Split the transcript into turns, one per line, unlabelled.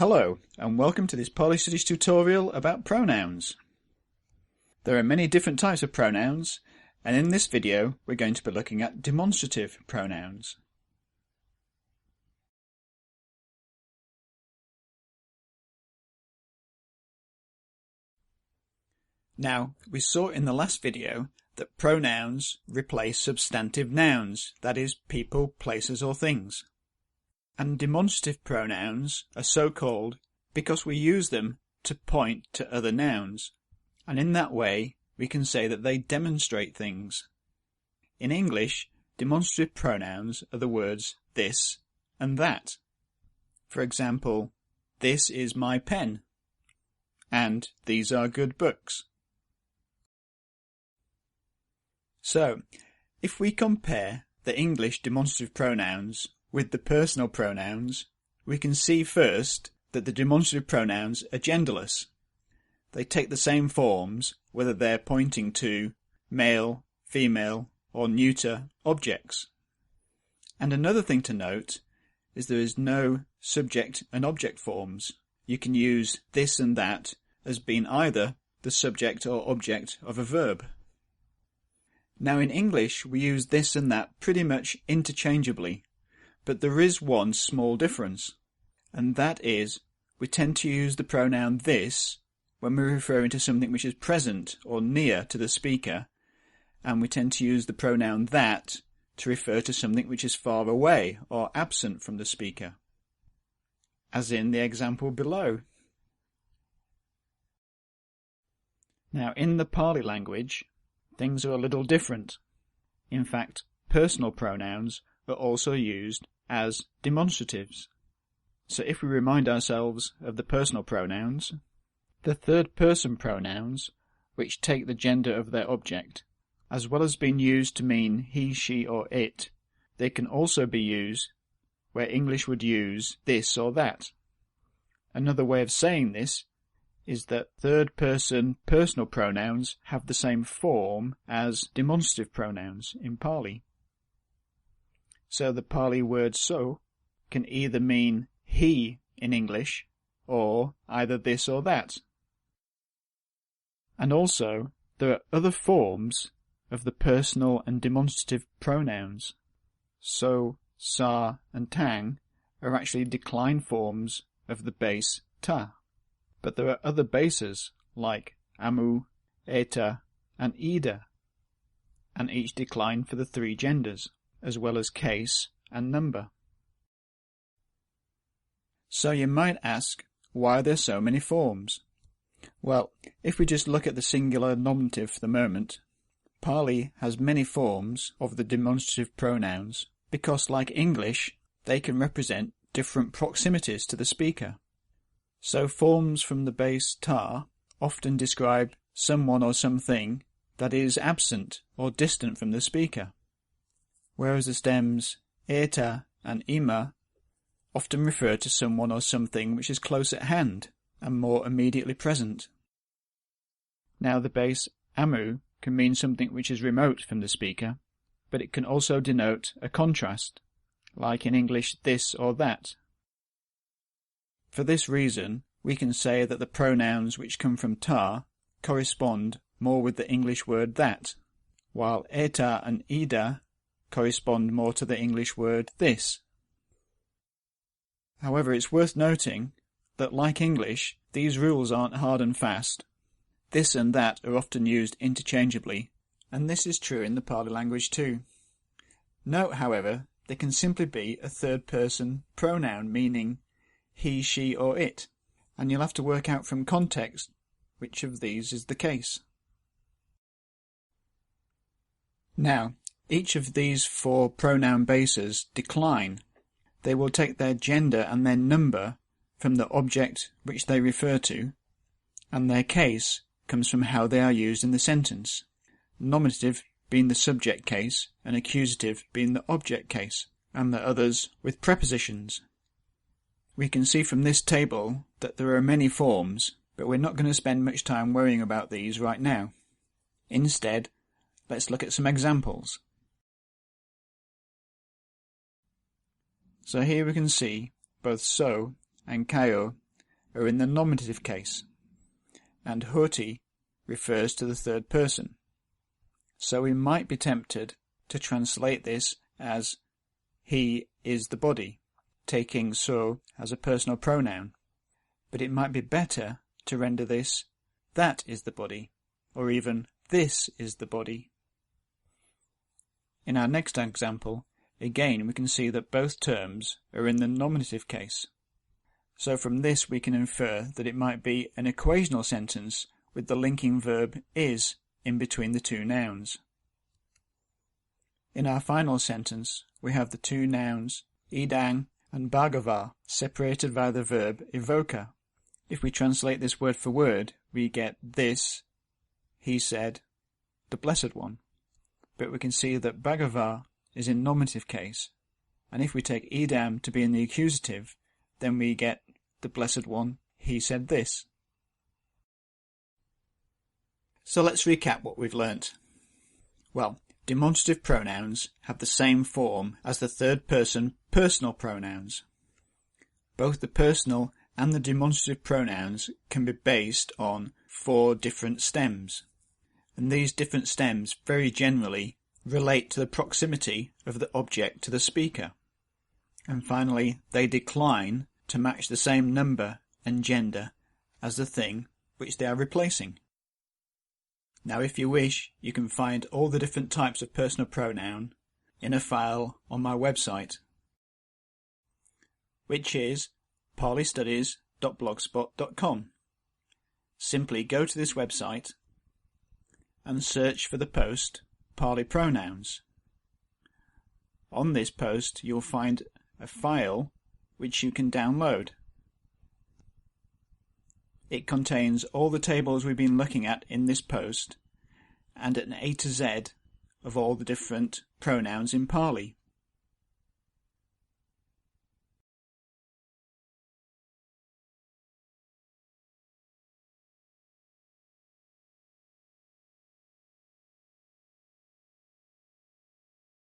Hello, and welcome to this Pali Studies tutorial about pronouns. There are many different types of pronouns, and in this video we're going to be looking at demonstrative pronouns. Now, we saw in the last video that pronouns replace substantive nouns, that is, people, places or things. And demonstrative pronouns are so called because we use them to point to other nouns, and in that way we can say that they demonstrate things. In English, demonstrative pronouns are the words this and that. For example, this is my pen, and these are good books. So, if we compare the English demonstrative pronouns with the personal pronouns, we can see first that the demonstrative pronouns are genderless. They take the same forms whether they're pointing to male, female or neuter objects. And another thing to note is there is no subject and object forms. You can use this and that as being either the subject or object of a verb. Now in English we use this and that pretty much interchangeably, but there is one small difference, and that is we tend to use the pronoun this when we're referring to something which is present or near to the speaker, and we tend to use the pronoun that to refer to something which is far away or absent from the speaker, as in the example below. Now in the Pali language, things are a little different. In fact, personal pronouns are also used as demonstratives. So if we remind ourselves of the personal pronouns, the third person pronouns, which take the gender of their object, as well as being used to mean he, she or it, they can also be used where English would use this or that. Another way of saying this is that third person personal pronouns have the same form as demonstrative pronouns in Pali. So the Pali word so can either mean he in English, or either this or that. And also, there are other forms of the personal and demonstrative pronouns. So, sa and tang are actually decline forms of the base ta. But there are other bases like amu, eta and ida, and each decline for the three genders, as well as case and number. So you might ask, why are there so many forms? Well, if we just look at the singular nominative for the moment, Pali has many forms of the demonstrative pronouns because, like English, they can represent different proximities to the speaker. So forms from the base ta often describe someone or something that is absent or distant from the speaker, whereas the stems eta and ima often refer to someone or something which is close at hand and more immediately present. Now the base amu can mean something which is remote from the speaker, but it can also denote a contrast, like in English this or that. For this reason, we can say that the pronouns which come from ta correspond more with the English word that, while eta and ida correspond more to the English word this. However, it's worth noting that, like English, these rules aren't hard and fast. This and that are often used interchangeably, and this is true in the Pali language too. Note, however, they can simply be a third-person pronoun meaning he, she or it, and you'll have to work out from context which of these is the case. Now, each of these four pronoun bases decline. They will take their gender and their number from the object which they refer to, and their case comes from how they are used in the sentence, nominative being the subject case and accusative being the object case, and the others with prepositions. We can see from this table that there are many forms, but we're not going to spend much time worrying about these right now. Instead, let's look at some examples. So here we can see both so and kayo are in the nominative case, and hoti refers to the third person. So we might be tempted to translate this as he is the body, taking so as a personal pronoun, but it might be better to render this that is the body, or even this is the body. In our next example, again we can see that both terms are in the nominative case. So from this we can infer that it might be an equational sentence with the linking verb is in between the two nouns. In our final sentence, we have the two nouns idang and bhagava separated by the verb evoker. If we translate this word for word, we get this, he said, the Blessed One. But we can see that bhagava is in nominative case, and if we take idam to be in the accusative, then we get the Blessed One, he said this. So let's recap what we've learnt. Well, demonstrative pronouns have the same form as the third person personal pronouns. Both the personal and the demonstrative pronouns can be based on 4 different stems, and these different stems very generally relate to the proximity of the object to the speaker. And finally, they decline to match the same number and gender as the thing which they are replacing. Now if you wish, you can find all the different types of personal pronoun in a file on my website, which is palistudies.blogspot.com. Simply go to this website and search for the post Pali Pronouns. On this post you'll find a file which you can download. It contains all the tables we've been looking at in this post and an A to Z of all the different pronouns in Pali.